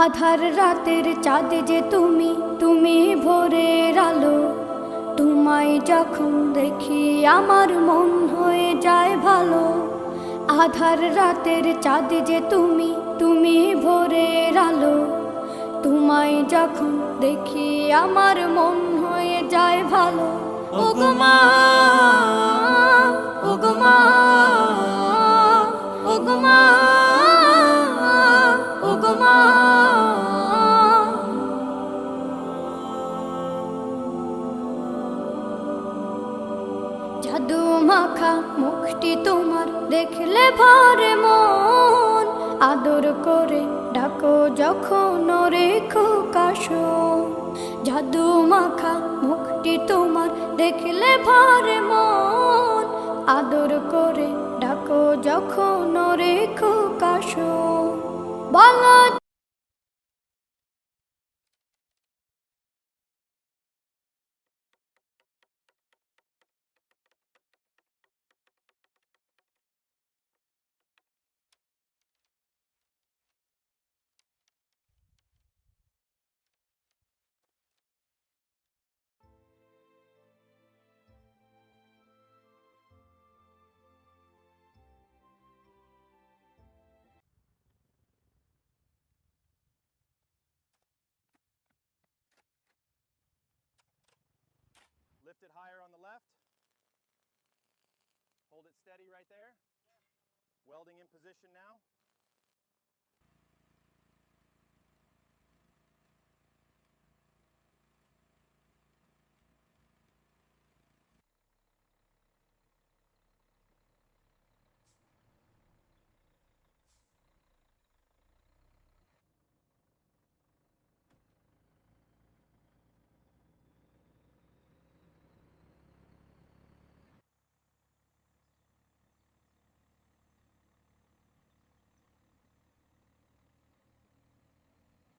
আধার রাতের চাঁদ যে তুমি, তুমি ভোরের আলো। তোমায় যখন দেখি আমার মন হয়ে যায় ভালো। আধার রাতের চাঁদ যে তুমি, তুমি ভোরের আলো। তোমায় যখন দেখি আমার মন হয়ে যায় ভালো। ওগো মা, ওগো মা, ওগো মা, ওগো মা। জাদু মাখা মুখটি তোমার দেখলে ভরে মন। আদর করে ডাকো যখন রেখো কাশো। জাদু মাখা মুখটি তোমার দেখলে ভরে মন। আদর করে ডাকো যখন রেখো কাশো। বলো Lift it higher on the left. Hold it steady right there. Welding in position now.